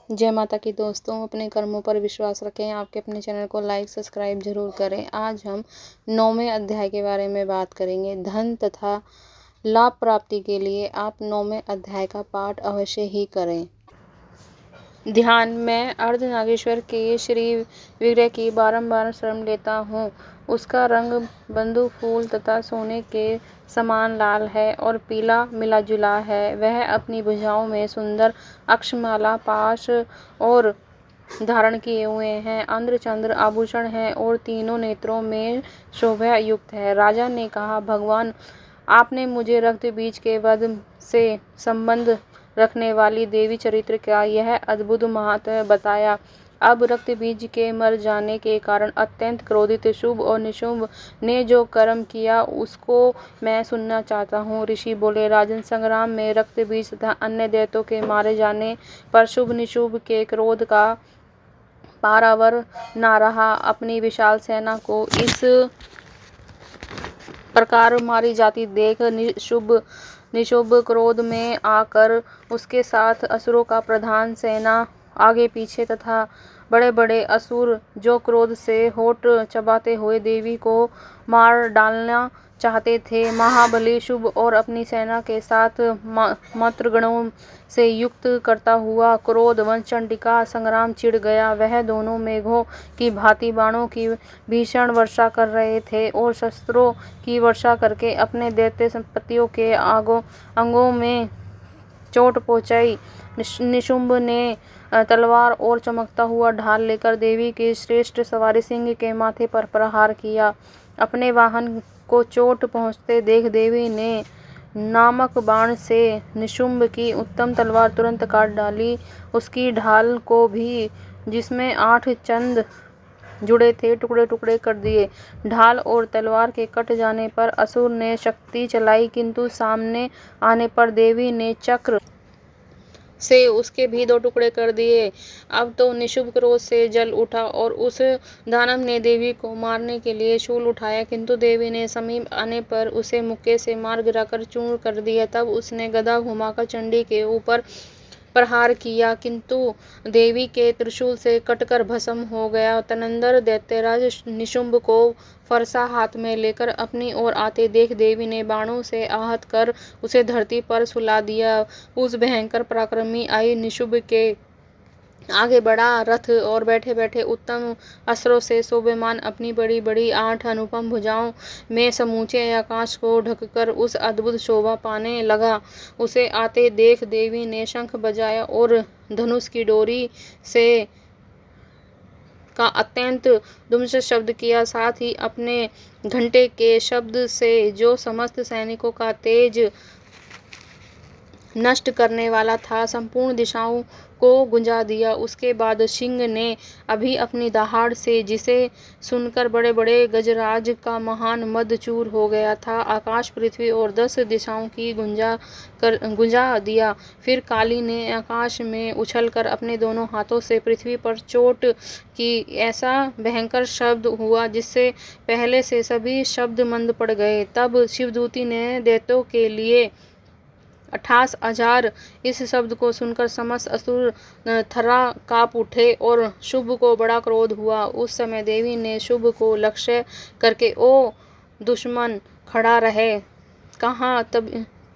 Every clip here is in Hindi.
जय माता की दोस्तों, अपने कर्मों पर विश्वास रखें। आपके अपने चैनल को लाइक सब्सक्राइब जरूर करें। आज हम 9वें अध्याय के बारे में बात करेंगे। धन तथा लाभ प्राप्ति के लिए आप 9वें अध्याय का पाठ अवश्य ही करें। ध्यान में अर्धनागेश्वर के श्री विग्रह की बारंबार शरण लेता हूँ। उसका रंग बंदूक फूल तथा सोने के समान लाल है और पीला मिला जुला है। वह अपनी भुजाओं में सुंदर अक्षमाला पाश और धारण किए हुए हैं। अंध्रचंद्र आभूषण है और तीनों नेत्रों में शोभा युक्त है। राजा ने कहा, भगवान, आपने मुझे रक्त बीज के वध से संबंध रखने वाली देवी चरित्र का यह अद्भुत महात्म्य बताया। अब रक्त बीज के मर जाने के कारण अत्यंत क्रोधित शुभ और निशुंभ ने जो कर्म किया उसको मैं सुनना चाहता हूँ। ऋषि बोले, राजन, संग्राम में रक्त बीज तथा अन्य दैत्यों के मारे जाने पर शुभ निशुंभ के क्रोध का पारावर ना रहा। अपनी विशाल सेना को इस प्रकार मारी जाती देख निशुंभ क्रोध में आकर उसके साथ असुरों का प्रधान सेना आगे पीछे तथा बड़े बड़े असुर जो क्रोध से होठ चबाते हुए देवी को मार डालना चाहते थे। महाबली शुभ और अपनी सेना के साथ मंत्रगणों से युक्त करता हुआ क्रोध वंश चंडिका संग्राम छिड़ गया। वह दोनों मेघों की भांति बाणों की भीषण वर्षा कर रहे थे और शस्त्रों की वर्षा करके अपने दैत्य संपत्तियों के अंगों में चोट पहुंचाई। निशुंभ ने तलवार और चमकता हुआ ढाल लेकर देवी की श्रेष्ठ सवारी सिंह के माथे पर प्रहार किया। अपने वाहन को चोट पहुंचते देख देवी ने नामक बाण से निशुंभ की उत्तम तलवार तुरंत काट डाली। उसकी ढाल को भी, जिसमें 8 चंद जुड़े थे, टुकड़े टुकड़े कर दिए। ढाल और तलवार के कट जाने पर असुर ने शक्ति चलाई, किंतु सामने आने पर देवी ने चक्र से उसके भी 2 टुकड़े कर दिए। अब तो निशुंभ क्रोध से जल उठा और उस दानव ने देवी को मारने के लिए शूल उठाया, किंतु देवी ने समीप आने पर उसे मुक्के से मार गिराकर चूर्ण कर दिया। तब उसने गदा घुमाकर चंडी के ऊपर प्रहार किया, किंतु देवी के त्रिशूल से कटकर भस्म हो गया। तदनंतर दैत्यराज निशुंभ को फरसा हाथ में लेकर अपनी ओर आते देख देवी ने बाणों से आहत कर उसे धरती पर सुला दिया। उस भयंकर पराक्रमी आई निशुंभ के आगे बड़ा रथ और बैठे बैठे उत्तम अस्त्रों से शोभमान अपनी बड़ी बड़ी 8 अनुपम भुजाओं में समूचे आकाश को ढककर उस अद्भुत शोभा पाने लगा। उसे आते देख देवी ने शंख बजाया और धनुष की डोरी से का अत्यंत दुम्स शब्द किया। साथ ही अपने घंटे के शब्द से जो समस्त सैनिकों का तेज नष्ट करने वाला था, संपूर्ण दिशाओं को गुंजा दिया। उसके बाद सिंह ने अभी अपनी दहाड़ से, जिसे सुनकर बड़े बड़े गजराज का महान मद चूर हो गया था, आकाश पृथ्वी और 10 दिशाओं की गुंजा दिया। फिर काली ने आकाश में उछलकर अपने दोनों हाथों से पृथ्वी पर चोट की। ऐसा भयंकर शब्द हुआ जिससे पहले से सभी शब्द मंद पड़ गए। तब शिवदूती ने दैत्यों के लिए 68,000। इस शब्द को सुनकर समस्त असुर थर्रा काँप उठे और शुभ को बड़ा क्रोध हुआ। उस समय देवी ने शुभ को लक्ष्य करके, ओ दुश्मन, खड़ा रहे।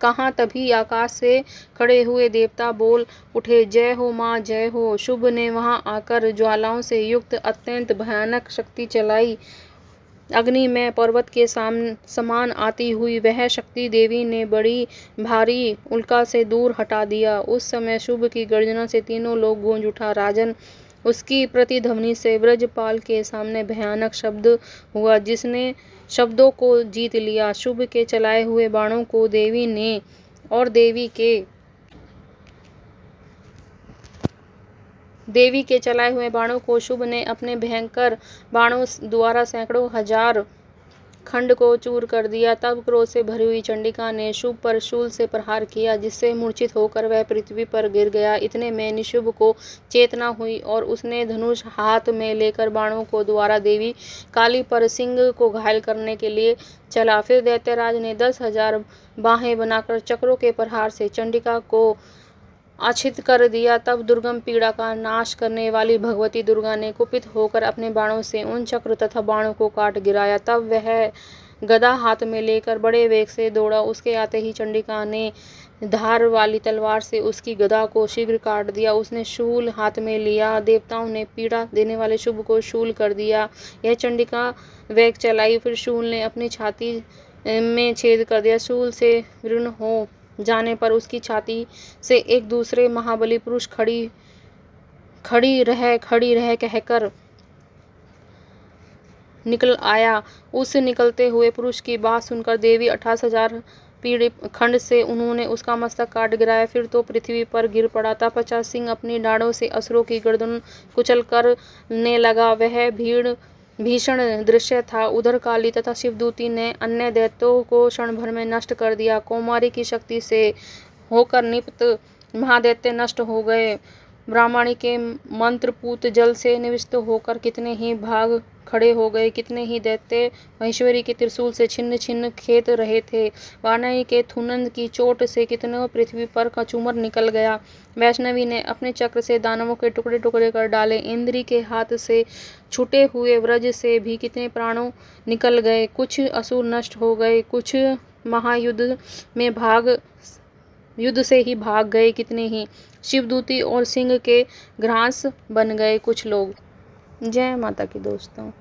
कहाँ तभी आकाश से खड़े हुए देवता बोल उठे, जय हो माँ, जय हो। शुभ ने वहां आकर ज्वालाओं से युक्त अत्यंत भयानक शक्ति चलाई। अग्नि में पर्वत के समान आती हुई वह शक्ति देवी ने बड़ी भारी उल्का से दूर हटा दिया। उस समय शुभ की गर्जना से तीनों लोग गूंज उठा। राजन, उसकी प्रतिध्वनि से ब्रजपाल के सामने भयानक शब्द हुआ, जिसने शब्दों को जीत लिया। शुभ के चलाए हुए बाणों को देवी ने और देवी के चलाए हुए बाणों को शुभ ने अपने भयंकर बाणों द्वारा सैकड़ों हजार खंड को चूर कर दिया। तब क्रोध से भरी हुई चंडिका ने शुभ पर शूल से प्रहार किया, जिससे मूर्छित होकर वह पृथ्वी पर गिर गया। इतने में निशुंभ को चेतना हुई और उसने धनुष हाथ में लेकर बाणों को द्वारा देवी काली पर सिंह को घायल करने के लिए चला। फिर दैत्यराज ने 10,000 बाहें बनाकर चक्रों के प्रहार से चंडिका को आच्छित कर दिया। तब दुर्गम पीड़ा का नाश करने वाली भगवती दुर्गा ने कुपित होकर अपने बाणों से उन चक्र तथा बाणों को काट गिराया। तब वह गदा हाथ में लेकर बड़े वेग से दौड़ा। उसके आते ही चंडिका ने धार वाली तलवार से उसकी गदा को शीघ्र काट दिया। उसने शूल हाथ में लिया। देवताओं ने पीड़ा देने वाले शुभ को शूल कर दिया। यह चंडिका वेग चलाई, फिर शूल ने अपनी छाती में छेद कर दिया। शूल से विर्ण हो जाने पर उसकी छाती से एक दूसरे महाबली पुरुष खड़ी रह कहकर निकल आया। उस निकलते हुए पुरुष की बात सुनकर देवी 28,000 पीड़ खंड से उन्होंने उसका मस्तक काट गिराया। फिर तो पृथ्वी पर गिर पड़ा था। 50 सिंह अपनी डाढ़ों से असुरों की गर्दन कुचल करने लगा। वह भीषण दृश्य था। उधर काली तथा शिवदूती ने अन्य दैत्यों को क्षण भर में नष्ट कर दिया। कौमारी की शक्ति से होकर निपत महादैत्य नष्ट हो गए। ब्राह्मणी के मंत्रपूत जल से निविष्ट होकर कितने ही भाग खड़े हो गए। कितने ही दैत्य महेश्वरी के त्रिशूल से छिन्न छिन्न खेत रहे थे। वानरी के थुनंद की चोट से कितनों पृथ्वी पर कचूमर निकल गया। वैष्णवी ने अपने चक्र से दानवों के टुकड़े टुकड़े कर डाले। इंद्री के हाथ से छूटे हुए व्रज से भी कितने प्राणों निकल गए। कुछ असुर नष्ट हो गए, कुछ महायुद्ध में युद्ध से ही भाग गए। कितने ही शिवदूती और सिंह के घ्रांस बन गए कुछ लोग। जय माता की दोस्तों।